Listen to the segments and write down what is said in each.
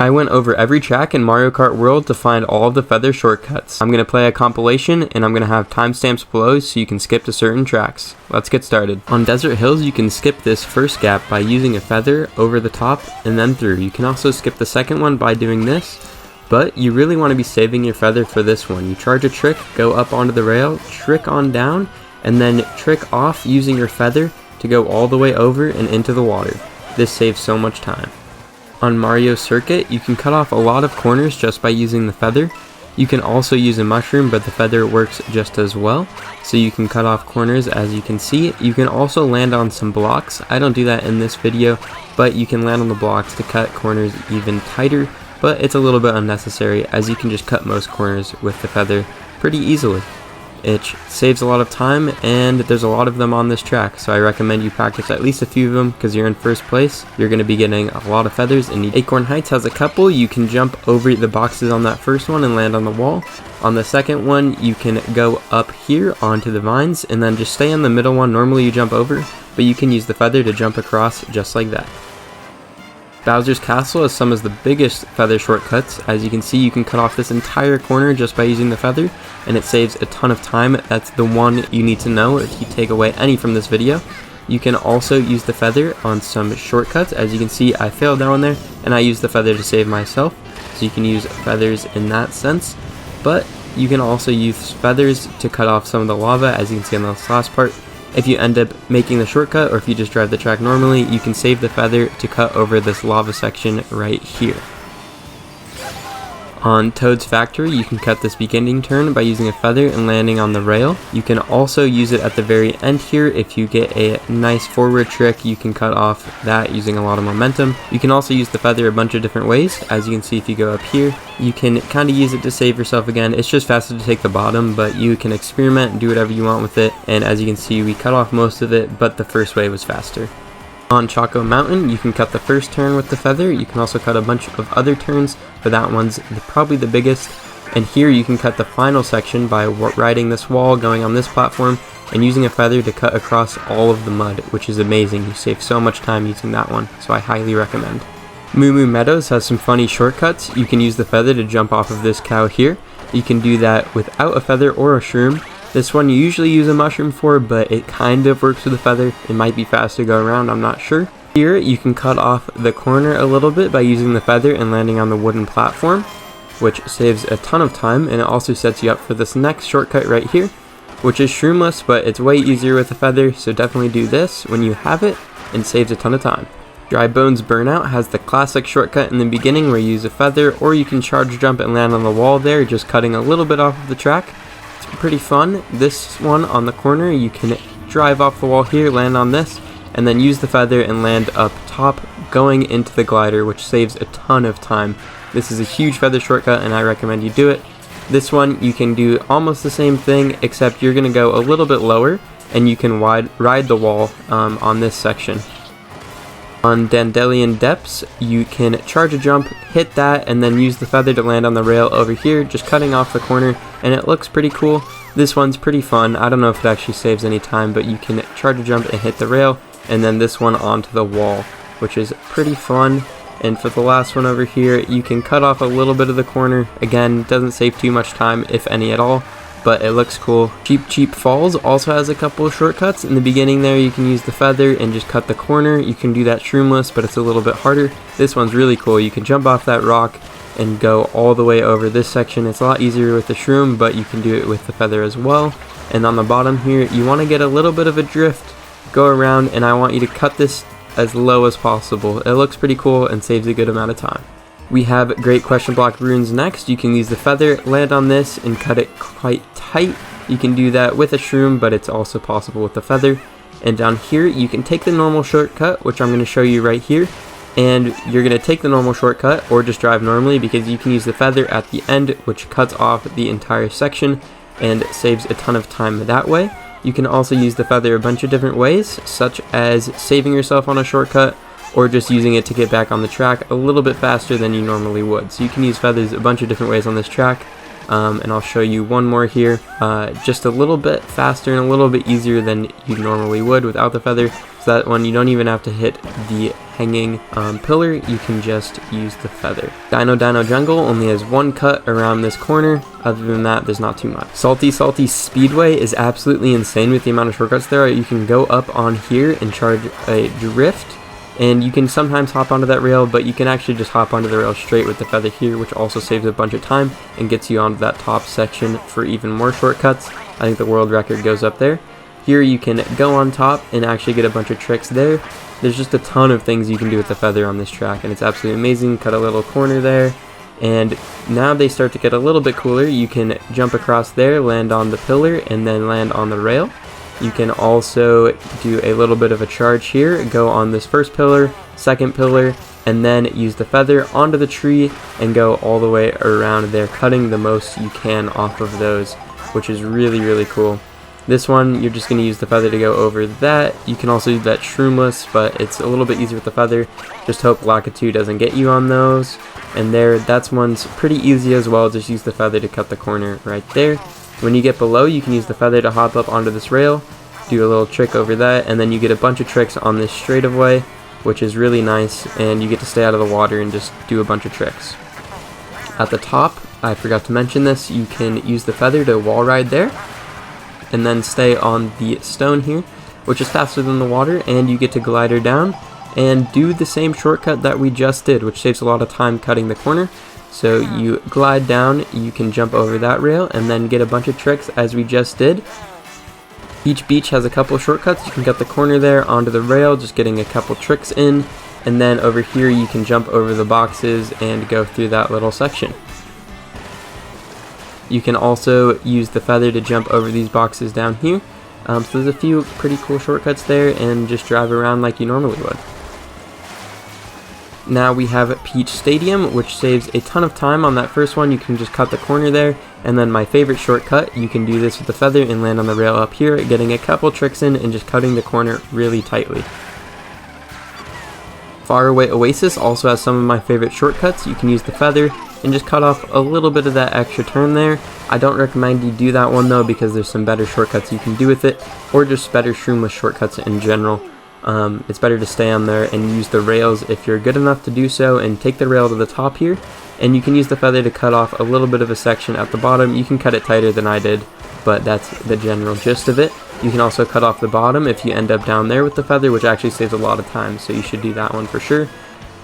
I went over every track in Mario Kart World to find all of the feather shortcuts. I'm going to play a compilation and I'm going to have timestamps below so you can skip to certain tracks. Let's get started. On Desert Hills you can skip this first gap by using a feather over the top and then through. You can also skip the second one by doing this, but you really want to be saving your feather for this one. You charge a trick, go up onto the rail, trick on down, and then trick off using your feather to go all the way over and into the water. This saves so much time. On Mario Circuit, you can cut off a lot of corners just by using the feather. You can also use a mushroom, but the feather works just as well. So you can cut off corners as you can see. You can also land on some blocks. I don't do that in this video, but you can land on the blocks to cut corners even tighter, but it's a little bit unnecessary as you can just cut most corners with the feather pretty easily. It saves a lot of time, and there's a lot of them on this track, so I recommend you practice at least a few of them because you're in first place. You're going to be getting a lot of feathers, and Acorn Heights has a couple. You can jump over the boxes on that first one and land on the wall. On the second one, you can go up here onto the vines and then just stay on the middle one. Normally you jump over, but you can use the feather to jump across just like that. Bowser's Castle has some of the biggest feather shortcuts. As you can see, you can cut off this entire corner just by using the feather, and it saves a ton of time. That's the one you need to know if you take away any from this video. You can also use the feather on some shortcuts. As you can see, I failed that one there, and I used the feather to save myself. So you can use feathers in that sense, but you can also use feathers to cut off some of the lava, as you can see on this last part. If you end up making the shortcut, or if you just drive the track normally, you can save the feather to cut over this lava section right here. On Toad's Factory, you can cut this beginning turn by using a feather and landing on the rail. You can also use it at the very end here. If you get a nice forward trick, you can cut off that using a lot of momentum. You can also use the feather a bunch of different ways. As you can see, if you go up here, you can kind of use it to save yourself again. It's just faster to take the bottom, but you can experiment and do whatever you want with it. And as you can see, we cut off most of it, but the first way was faster. On Choco Mountain, you can cut the first turn with the feather. You can also cut a bunch of other turns, but that one's probably the biggest. And here you can cut the final section by riding this wall, going on this platform, and using a feather to cut across all of the mud, which is amazing. You save so much time using that one, so I highly recommend. Moo Moo Meadows has some funny shortcuts. You can use the feather to jump off of this cow here. You can do that without a feather or a shroom. This one you usually use a mushroom for, but it kind of works with a feather. It might be fast to go around, I'm not sure. Here you can cut off the corner a little bit by using the feather and landing on the wooden platform, which saves a ton of time, and it also sets you up for this next shortcut right here, which is shroomless, but it's way easier with a feather, so definitely do this when you have it, and saves a ton of time. Bones Burnout has the classic shortcut in the beginning where you use a feather, or you can charge jump and land on the wall there, just cutting a little bit off of the track. Pretty fun. This one on the corner, you can drive off the wall here, land on this, and then use the feather and land up top going into the glider, which saves a ton of time. This is a huge feather shortcut and I recommend you do it. This one you can do almost the same thing, except you're going to go a little bit lower and you can ride the wall on this section. On Dandelion Depths, you can charge a jump, hit that, and then use the feather to land on the rail over here, just cutting off the corner, and it looks pretty cool. This one's pretty fun. I don't know if it actually saves any time, but you can charge a jump and hit the rail, and then this one onto the wall, which is pretty fun. And for the last one over here, you can cut off a little bit of the corner. Again, doesn't save too much time, if any at all, but it looks cool. Cheep Falls also has a couple of shortcuts. In the beginning there, you can use the feather and just cut the corner. You can do that shroomless, but it's a little bit harder. This one's really cool. You can jump off that rock and go all the way over this section. It's a lot easier with the shroom, but you can do it with the feather as well. And on the bottom here, you want to get a little bit of a drift, go around, and I want you to cut this as low as possible. It looks pretty cool and saves a good amount of time. We have Great Question Block Runes next. You can use the feather, land on this, and cut it quite tight. You can do that with a shroom, but it's also possible with the feather. And down here, you can take the normal shortcut, which I'm going to show you right here. And you're going to take the normal shortcut, or just drive normally, because you can use the feather at the end, which cuts off the entire section and saves a ton of time that way. You can also use the feather a bunch of different ways, such as saving yourself on a shortcut, or just using it to get back on the track a little bit faster than you normally would. So you can use feathers a bunch of different ways on this track, and I'll show you one more here, just a little bit faster and a little bit easier than you normally would without the feather. So that one you don't even have to hit the hanging pillar, you can just use the feather. Dino Jungle only has one cut around this corner. Other than that, there's not too much. Salty Speedway is absolutely insane with the amount of shortcuts there. You can go up on here and charge a drift, and you can sometimes hop onto that rail, but you can actually just hop onto the rail straight with the feather here, which also saves a bunch of time and gets you onto that top section for even more shortcuts. I think the world record goes up there. Here you can go on top and actually get a bunch of tricks there. There's just a ton of things you can do with the feather on this track, and it's absolutely amazing. Cut a little corner there, and now they start to get a little bit cooler. You can jump across there, land on the pillar, and then land on the rail. You can also do a little bit of a charge here, go on this first pillar, second pillar, and then use the feather onto the tree and go all the way around there, cutting the most you can off of those, which is really cool. This one, you're just going to use the feather to go over that. You can also do that shroomless, but it's a little bit easier with the feather. Just hope Lakitu doesn't get you on those. And there, that's one's pretty easy as well. Just use the feather to cut the corner right there. When you get below, you can use the feather to hop up onto this rail, do a little trick over that, and then you get a bunch of tricks on this straightaway, which is really nice, and you get to stay out of the water and just do a bunch of tricks. At the top, I forgot to mention this, you can use the feather to wall ride there, and then stay on the stone here, which is faster than the water, and you get to glider down and do the same shortcut that we just did, which saves a lot of time cutting the corner. So you glide down, you can jump over that rail, and then get a bunch of tricks as we just did. Each beach has a couple shortcuts. You can cut the corner there onto the rail, just getting a couple tricks in, and then over here you can jump over the boxes and go through that little section. You can also use the feather to jump over these boxes down here. So there's a few pretty cool shortcuts there, and just drive around like you normally would. Now we have Peach Stadium, which saves a ton of time on that first one. You can just cut the corner there, and then my favorite shortcut, you can do this with the feather and land on the rail up here, getting a couple tricks in and just cutting the corner really tightly. Faraway Oasis also has some of my favorite shortcuts. You can use the feather and just cut off a little bit of that extra turn there. I don't recommend you do that one though, because there's some better shortcuts you can do with it, or just better shroomless shortcuts in general. It's better to stay on there and use the rails if you're good enough to do so, and take the rail to the top here, and you can use the feather to cut off a little bit of a section at the bottom. You can cut it tighter than I did, but that's the general gist of it. You can also cut off the bottom if you end up down there with the feather, which actually saves a lot of time, so you should do that one for sure.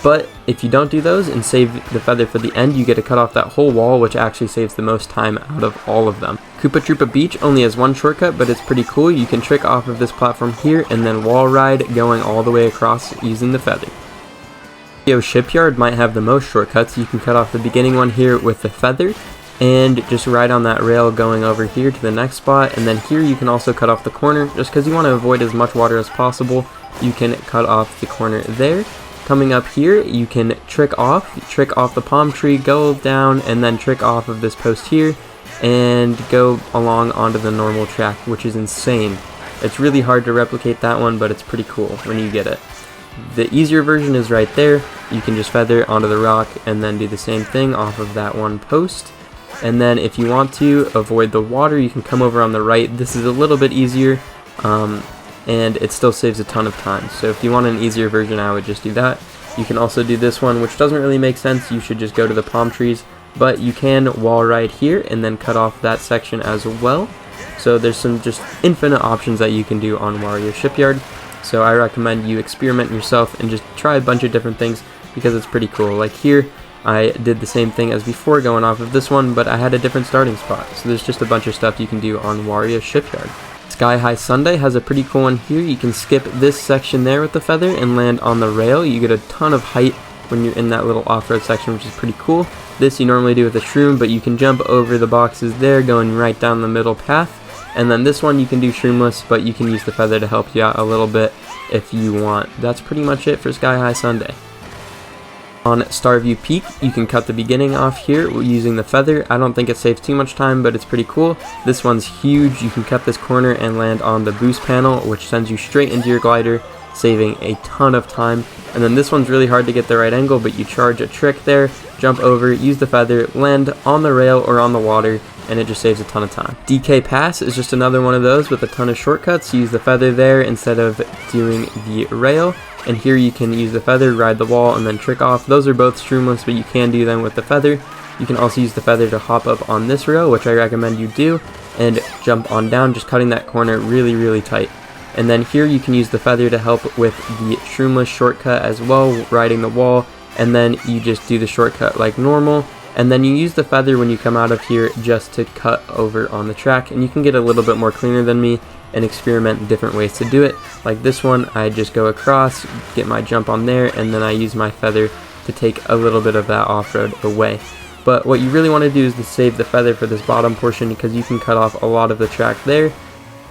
But if you don't do those and save the feather for the end, you get to cut off that whole wall, which actually saves the most time out of all of them. Koopa Troopa Beach only has one shortcut, but it's pretty cool. You can trick off of this platform here and then wall ride going all the way across using the feather. Wario Shipyard might have the most shortcuts. You can cut off the beginning one here with the feather and just ride on that rail going over here to the next spot, and then here you can also cut off the corner. Just because you want to avoid as much water as possible, you can cut off the corner there. Coming up here, you can trick off the palm tree, go down, and then trick off of this post here, and go along onto the normal track, which is insane. It's really hard to replicate that one, but it's pretty cool when you get it. The easier version is right there. You can just feather onto the rock and then do the same thing off of that one post. And then if you want to avoid the water, you can come over on the right. This is a little bit easier, and it still saves a ton of time. So if you want an easier version, I would just do that. You can also do this one, which doesn't really make sense. You should just go to the palm trees, but you can wall ride here and then cut off that section as well. So there's some just infinite options that you can do on Wario Shipyard. So I recommend you experiment yourself and just try a bunch of different things, because it's pretty cool. Like here, I did the same thing as before going off of this one, but I had a different starting spot. So there's just a bunch of stuff you can do on Wario Shipyard. Sky High Sundae has a pretty cool one here. You can skip this section there with the feather and land on the rail. You get a ton of height when you're in that little off-road section, which is pretty cool. This you normally do with a shroom, but you can jump over the boxes there, going right down the middle path. And then this one you can do shroomless, but you can use the feather to help you out a little bit if you want. That's pretty much it for Sky High Sundae. On Starview Peak, you can cut the beginning off here using the feather. I don't think it saves too much time, but it's pretty cool. This one's huge. You can cut this corner and land on the boost panel, which sends you straight into your glider, saving a ton of time. And then this one's really hard to get the right angle, but you charge a trick there, jump over, use the feather, land on the rail or on the water, and it just saves a ton of time. DK Pass is just another one of those with a ton of shortcuts. Use the feather there instead of doing the rail, and here you can use the feather, ride the wall, and then trick off. Those are both streamless, but you can do them with the feather. You can also use the feather to hop up on this rail, which I recommend you do, and jump on down, just cutting that corner really tight. And then here you can use the feather to help with the shroomless shortcut as well, riding the wall, and then you just do the shortcut like normal. And then you use the feather when you come out of here just to cut over on the track, and you can get a little bit more cleaner than me and experiment different ways to do it. Like this one, I just go across, get my jump on there, and then I use my feather to take a little bit of that off-road away. But what you really want to do is to save the feather for this bottom portion, because you can cut off a lot of the track there.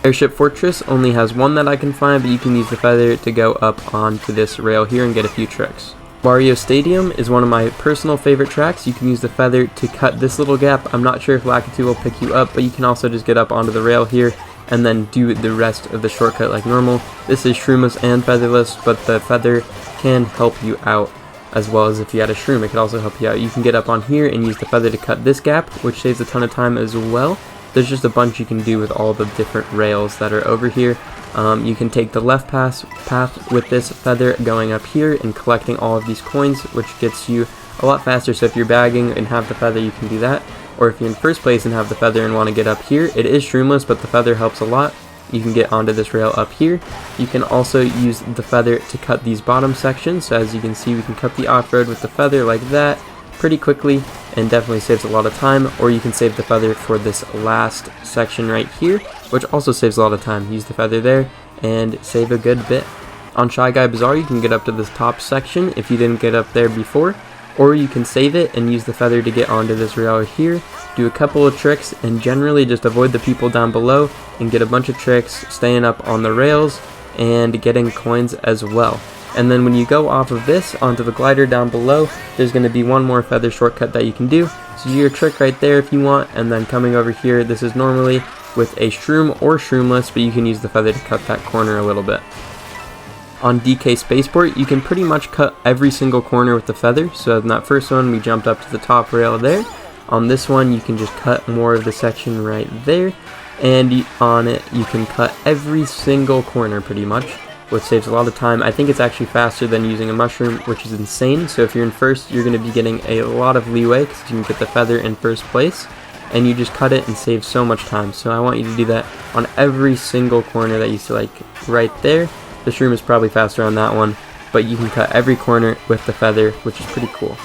Airship Fortress only has one that I can find, but you can use the feather to go up onto this rail here and get a few tricks. Wario Stadium is one of my personal favorite tracks. You can use the feather to cut this little gap. I'm not sure if Lakitu will pick you up, but you can also just get up onto the rail here and then do the rest of the shortcut like normal. This is shroomless and featherless, but the feather can help you out as well as if you had a shroom, it could also help you out. You can get up on here and use the feather to cut this gap, which saves a ton of time as well. There's just a bunch you can do with all the different rails that are over here. You can take the left path with this feather going up here and collecting all of these coins, which gets you a lot faster. So if you're bagging and have the feather, you can do that. Or if you're in first place and have the feather and want to get up here, it is shroomless, but the feather helps a lot. You can get onto this rail up here. You can also use the feather to cut these bottom sections. So as you can see, we can cut the off-road with the feather like that pretty quickly, and definitely saves a lot of time. Or you can save the feather for this last section right here, which also saves a lot of time. Use the feather there and save a good bit. On Guy Bazaar, you can get up to this top section if you didn't get up there before, or you can save it and use the feather to get onto this rail here, do a couple of tricks, and generally just avoid the people down below and get a bunch of tricks, staying up on the rails and getting coins as well. And then when you go off of this onto the glider down below, there's going to be one more feather shortcut that you can do. So do your trick right there if you want, and then coming over here, this is normally with a shroom or shroomless, but you can use the feather to cut that corner a little bit. On DK Spaceport, you can pretty much cut every single corner with the feather. So in that first one, we jumped up to the top rail there. On this one, you can just cut more of the section right there, and on it, you can cut every single corner pretty much, which saves a lot of time. I think it's actually faster than using a mushroom, which is insane. So if you're in first, you're going to be getting a lot of leeway because you can get the feather in first place, and you just cut it and save so much time. So I want you to do that on every single corner that you see, like right there. The shroom is probably faster on that one, but you can cut every corner with the feather, which is pretty cool.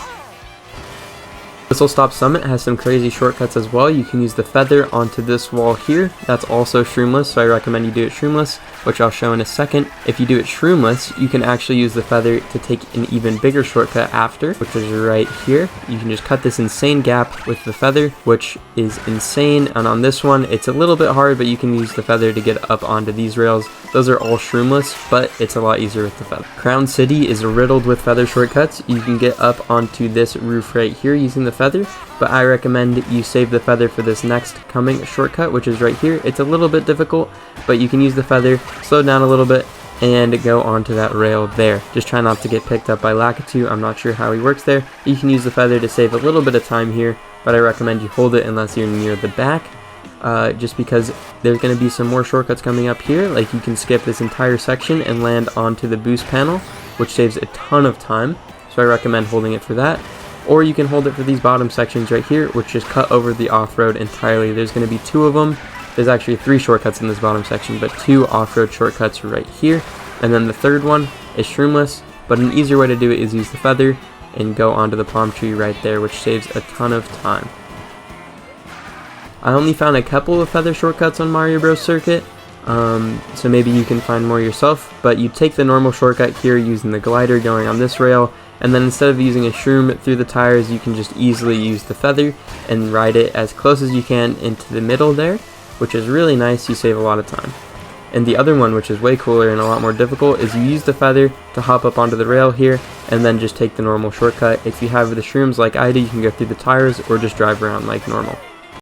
Whistlestop Summit has some crazy shortcuts as well. You can use the feather onto this wall here. That's also shroomless, so I recommend you do it shroomless, which I'll show in a second. If you do it shroomless, you can actually use the feather to take an even bigger shortcut after, which is right here. You can just cut this insane gap with the feather, which is insane. And on this one, it's a little bit hard, but you can use the feather to get up onto these rails. Those are all shroomless, but it's a lot easier with the feather. Crown City is riddled with feather shortcuts. You can get up onto this roof right here using the feather, but I recommend you save the feather for this next coming shortcut, which is right here. It's a little bit difficult, but you can use the feather, slow down a little bit, and go onto that rail there. Just try not to get picked up by Lakitu. I'm not sure how he works there. You can use the feather to save a little bit of time here, but I recommend you hold it unless you're near the back, just because there's going to be some more shortcuts coming up here. Like you can skip this entire section and land onto the boost panel, which saves a ton of time, so I recommend holding it for that. Or you can hold it for these bottom sections right here, which just cut over the off-road entirely. There's going to be 2 of them. There's actually 3 shortcuts in this bottom section, but 2 off-road shortcuts right here. And then the third one is shroomless, but an easier way to do it is use the feather and go onto the palm tree right there, which saves a ton of time. I only found a couple of feather shortcuts on Mario Bros. Circuit, so maybe you can find more yourself, but you take the normal shortcut here using the glider going on this rail, and then instead of using a shroom through the tires, you can just easily use the feather and ride it as close as you can into the middle there, which is really nice. You save a lot of time. And the other one, which is way cooler and a lot more difficult, is you use the feather to hop up onto the rail here and then just take the normal shortcut. If you have the shrooms like I do, you can go through the tires or just drive around like normal.